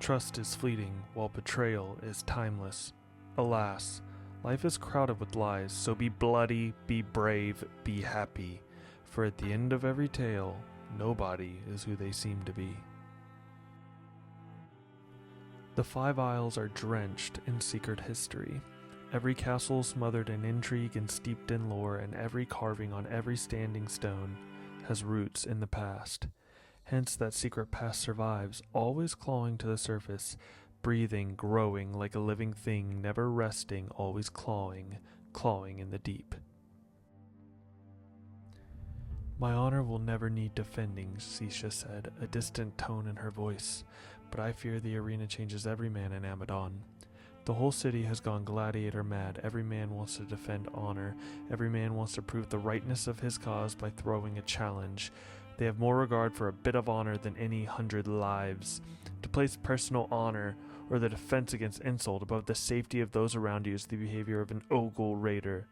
Trust is fleeting, while betrayal is timeless. Alas, life is crowded with lies, so be bloody, be brave, be happy. For at the end of every tale, nobody is who they seem to be. The Five Isles are drenched in secret history. Every castle smothered in intrigue and steeped in lore, and every carving on every standing stone has roots in the past. Hence that secret past survives, always clawing to the surface, breathing, growing like a living thing, never resting, always clawing, clawing in the deep. My honor will never need defending, Sisha said, a distant tone in her voice, but I fear the arena changes every man in Amadon. The whole city has gone gladiator mad. Every man wants to defend honor. Every man wants to prove the rightness of his cause by throwing a challenge. They have more regard for a bit of honor than any 100 lives. To place personal honor or the defense against insult above the safety of those around you is the behavior of an ogle raider,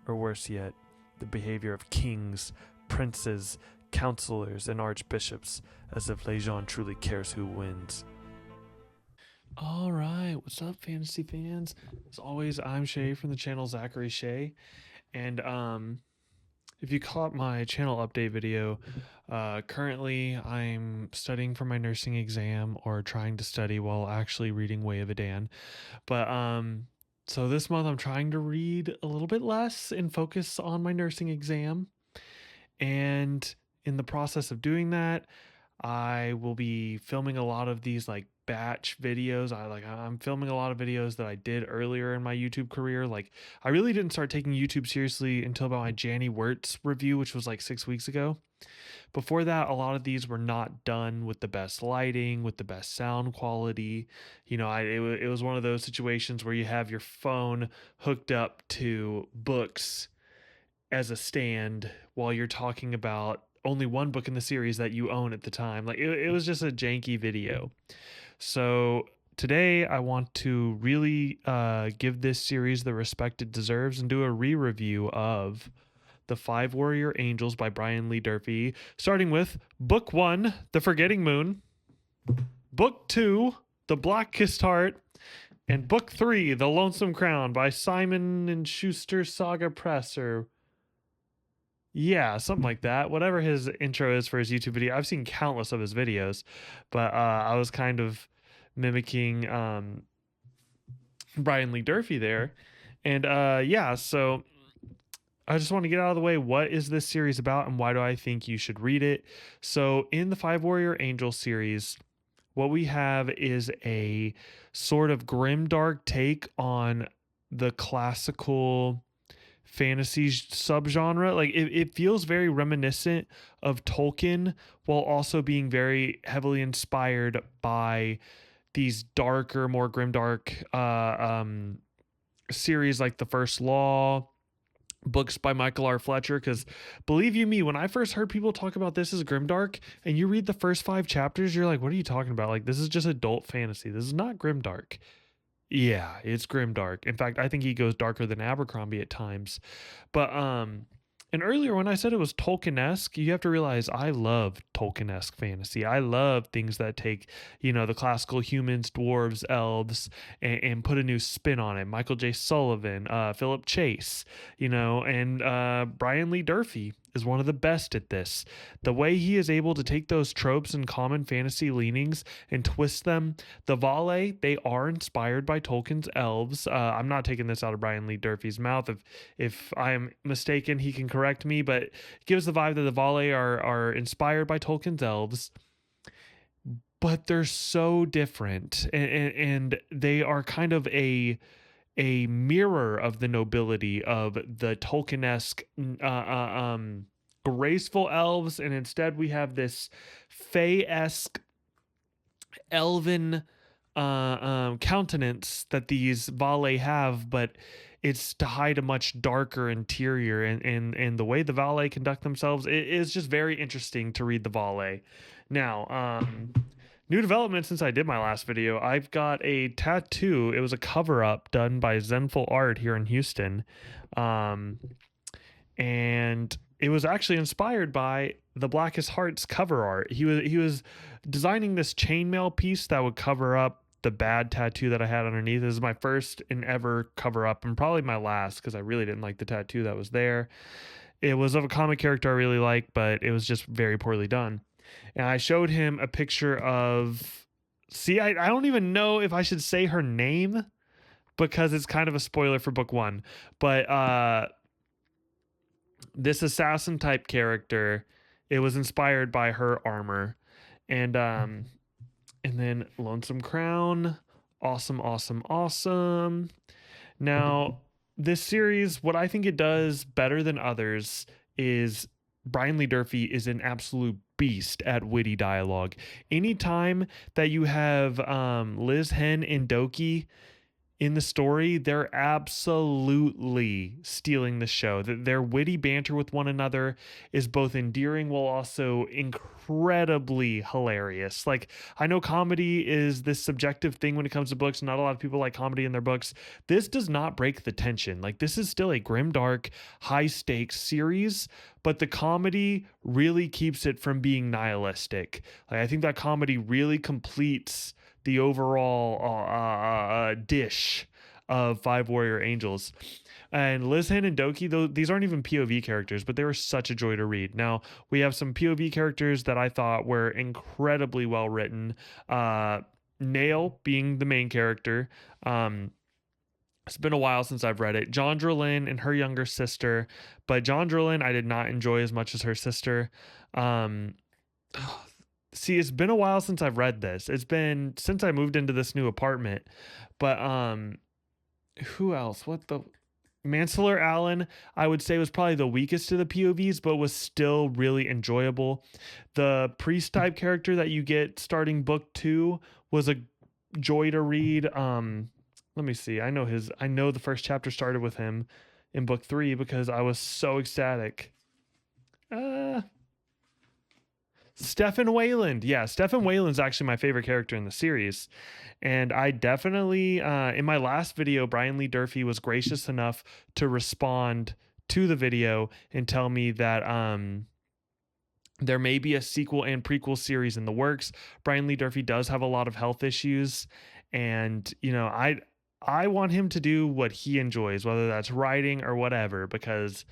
or worse yet, the behavior of kings, princes, counselors, and archbishops, as if Lejean truly cares who wins. All right, what's up, fantasy fans? As always, I'm Shay from the channel Zachary Shay, and if you caught my channel update video, currently I'm studying for my nursing exam, or trying to study while actually reading Way of Adan. But so this month I'm trying to read a little bit less and focus on my nursing exam. And in the process of doing that, I will be filming a lot of these like batch videos. I'm filming a lot of videos that I did earlier in my YouTube career. Like, I really didn't start taking YouTube seriously until about my Janny Wirtz review, which was like 6 weeks ago. Before that, a lot of these were not done with the best lighting, with the best sound quality. You know, it was one of those situations where you have your phone hooked up to books as a stand while you're talking about only one book in the series that you own at the time. Like, it was just a janky video. So today I want to really give this series the respect it deserves and do a re-review of The Five Warrior Angels by Brian Lee Durfee, starting with Book 1, The Forgetting Moon, Book 2, The Black Kissed Heart, and Book 3, The Lonesome Crown by Simon & Schuster Saga Press, or yeah, something like that. Whatever his intro is for his YouTube video. I've seen countless of his videos, but I was kind of mimicking Brian Lee Durfee there. And yeah, so I just want to get out of the way. What is this series about, and why do I think you should read it? So in the Five Warrior Angels series, what we have is a sort of grimdark take on the classical fantasy subgenre. Like, it feels very reminiscent of Tolkien, while also being very heavily inspired by these darker, more grimdark series like The First Law, books by Michael R. Fletcher. Because believe you me, when I first heard people talk about this as grimdark, and you read the first 5 chapters, you're like, what are you talking about? Like, this is just adult fantasy. This is not grimdark. Yeah, it's grimdark. In fact, I think he goes darker than Abercrombie at times. But and earlier when I said it was Tolkien-esque, you have to realize I love Tolkien-esque fantasy. I love things that take, you know, the classical humans, dwarves, elves, and put a new spin on it. Michael J. Sullivan, Philip Chase, you know, and Brian Lee Durfee is one of the best at this. The way he is able to take those tropes and common fantasy leanings and twist them. The Valle, they are inspired by Tolkien's elves. I'm not taking this out of Brian Lee Durfee's mouth. If I am mistaken, he can correct me, but it gives the vibe that the Valle are inspired by Tolkien's elves. But they're so different, and they are kind of a mirror of the nobility of the Tolkien-esque graceful elves, and instead we have this Fae-esque elven countenance that these Valle have, but it's to hide a much darker interior, and the way the Valle conduct themselves, it is just very interesting to read the Valle. Now, new development since I did my last video, I've got a tattoo. It was a cover-up done by Zenful Art here in Houston. And it was actually inspired by the Blackest Heart's cover art. He was designing this chainmail piece that would cover up the bad tattoo that I had underneath. This is my first and ever cover up, and probably my last, because I really didn't like the tattoo that was there. It was of a comic character I really liked, but it was just very poorly done. And I showed him a picture of. See, I don't even know if I should say her name because it's kind of a spoiler for book one. But this assassin type character, it was inspired by her armor. And then Lonesome Crown, awesome. Now, this series, what I think it does better than others is Brian Lee Durfee is an absolute beast at witty dialogue. Anytime that you have Liz, Hen, and Doki in the story, they're absolutely stealing the show. Their witty banter with one another is both endearing while also incredibly hilarious. Like, I know comedy is this subjective thing when it comes to books. Not a lot of people like comedy in their books. This does not break the tension. Like, this is still a grimdark, high-stakes series, but the comedy really keeps it from being nihilistic. Like, I think that comedy really completes the overall dish of Five Warrior Angels. And Liz, Hen, and Doki, though these aren't even POV characters, but they were such a joy to read. Now, we have some POV characters that I thought were incredibly well written. Nail being the main character. It's been a while since I've read it. Jondrelyn and her younger sister, but Jondrelyn I did not enjoy as much as her sister. See, it's been a while since I've read this. It's been since I moved into this new apartment. But who else? What the Manseller Allen, I would say, was probably the weakest of the POVs, but was still really enjoyable. The priest type character that you get starting book 2 was a joy to read. Let me see. I know the first chapter started with him in book 3 because I was so ecstatic. Stefan Wayland. Yeah, Stefan Wayland's actually my favorite character in the series. And I definitely, in my last video, Brian Lee Durfee was gracious enough to respond to the video and tell me that there may be a sequel and prequel series in the works. Brian Lee Durfee does have a lot of health issues. And, I want him to do what he enjoys, whether that's writing or whatever, because,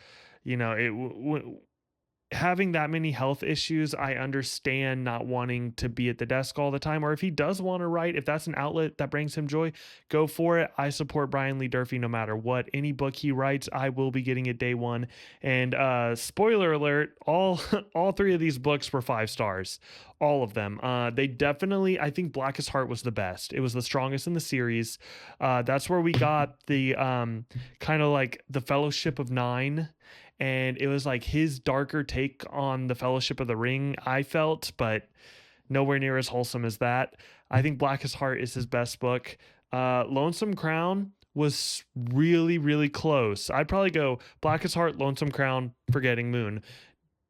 having that many health issues, I understand not wanting to be at the desk all the time. Or if he does want to write, if that's an outlet that brings him joy, go for it. I support Brian Lee Durfee no matter what. Any book he writes, I will be getting it day one. And spoiler alert, all 3 of these books were 5 stars. All of them. They definitely, I think Blackest Heart was the best. It was the strongest in the series. That's where we got the kind of like the Fellowship of Nine. And it was like his darker take on the Fellowship of the Ring, I felt, but nowhere near as wholesome as that. I think Blackest Heart is his best book. Lonesome Crown was really, really close. I'd probably go Blackest Heart, Lonesome Crown, Forgetting Moon.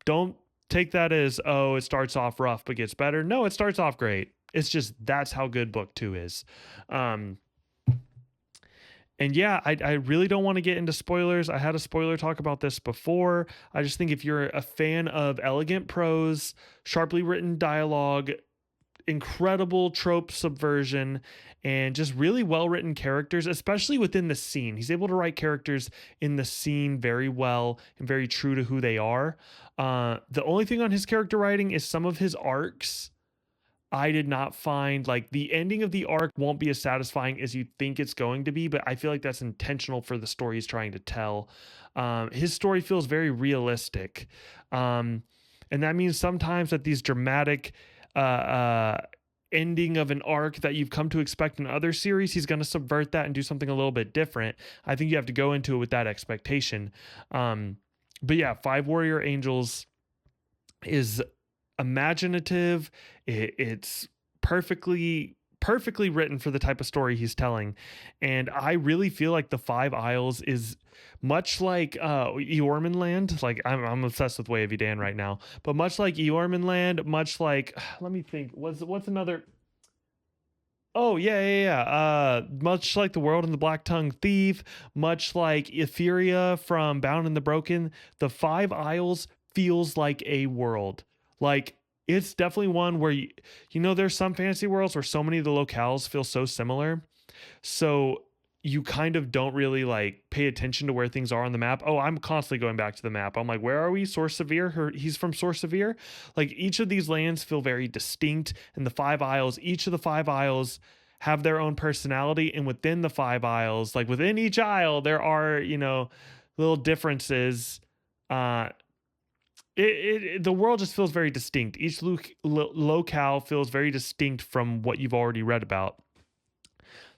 Don't take that as, oh, it starts off rough but gets better. No, it starts off great. It's just that's how good book 2 is. And yeah, I really don't want to get into spoilers. I had a spoiler talk about this before. I just think if you're a fan of elegant prose, sharply written dialogue, incredible trope subversion, and just really well-written characters, especially within the scene. He's able to write characters in the scene very well and very true to who they are. The only thing on his character writing is some of his arcs I did not find, like, the ending of the arc won't be as satisfying as you think it's going to be, but I feel like that's intentional for the story he's trying to tell. His story feels very realistic. And that means sometimes that these dramatic ending of an arc that you've come to expect in other series, he's going to subvert that and do something a little bit different. I think you have to go into it with that expectation. But yeah, Five Warrior Angels is imaginative. It's perfectly written for the type of story he's telling. And I really feel like the Five Isles is much like Eorman Land. Like, I'm obsessed with Way of Edan right now, but much like Eorman Land, much like, let me think, what's another, Oh, yeah, yeah, yeah. Much like the world in the Black Tongue Thief, much like Etheria from Bound and the Broken, the Five Isles feels like a world. Like, it's definitely one where there's some fantasy worlds where so many of the locales feel so similar. So you kind of don't really like pay attention to where things are on the map. Oh, I'm constantly going back to the map. I'm like, where are we? Source Severe? He's from Source Severe. Like each of these lands feel very distinct, and the Five Isles, each of the Five Isles have their own personality, and within the Five Isles, like within each isle, there are little differences. Uh, the world just feels very distinct. Each locale feels very distinct from what you've already read about.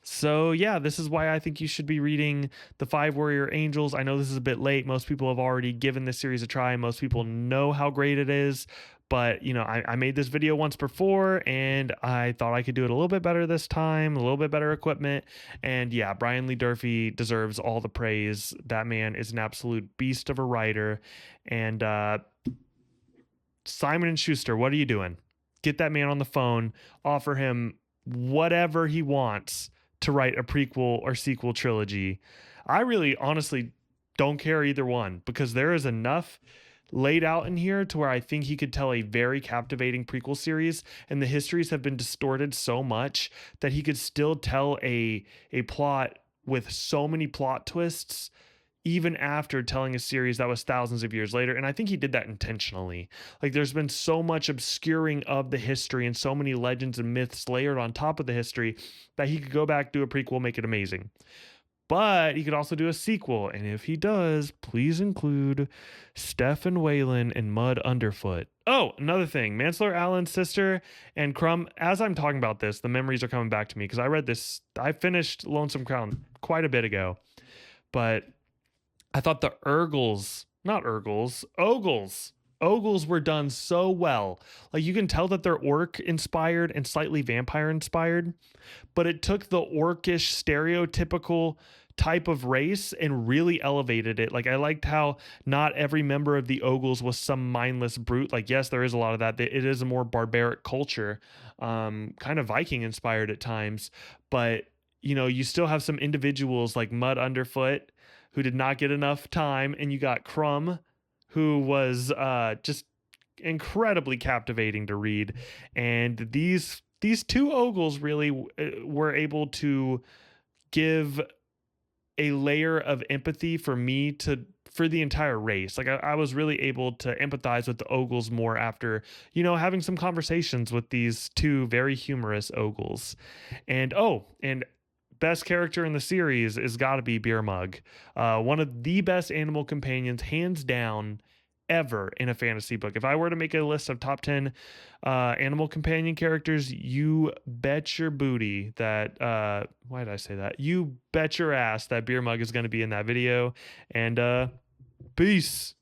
So, yeah, this is why I think you should be reading The Five Warrior Angels. I know this is a bit late. Most people have already given this series a try. Most people know how great it is. But, I made this video once before and I thought I could do it a little bit better this time, a little bit better equipment. And yeah, Brian Lee Durfee deserves all the praise. That man is an absolute beast of a writer. And Simon and Schuster, what are you doing? Get that man on the phone, offer him whatever he wants to write a prequel or sequel trilogy. I really honestly don't care either one because there is enough laid out in here to where I think he could tell a very captivating prequel series, and the histories have been distorted so much that he could still tell a plot with so many plot twists even after telling a series that was thousands of years later. And I think he did that intentionally. Like, there's been so much obscuring of the history and so many legends and myths layered on top of the history that he could go back, do a prequel, make it amazing. But he could also do a sequel. And if he does, please include Stefan Whalen and Mud Underfoot. Oh, another thing, Manslaughter Allen's sister and Crumb. As I'm talking about this, the memories are coming back to me because I read this. I finished Lonesome Crown quite a bit ago. But I thought the Ogles were done so well. Like, you can tell that they're orc inspired and slightly vampire inspired, but it took the orcish stereotypical type of race and really elevated it. Like, I liked how not every member of the Ogles was some mindless brute. Like, yes, there is a lot of that. It is a more barbaric culture, kind of Viking inspired at times, but you still have some individuals like Mud Underfoot who did not get enough time, and you got Crumb, who was just incredibly captivating to read. And these two Ogles really were able to give a layer of empathy for me for the entire race. Like, I was really able to empathize with the Ogles more after, having some conversations with these two very humorous Ogles. And best character in the series is got to be Beer Mug. One of the best animal companions, hands down, ever in a fantasy book. If I were to make a list of top 10 animal companion characters, you bet your booty that, why did I say that? You bet your ass that Beer Mug is going to be in that video. And peace.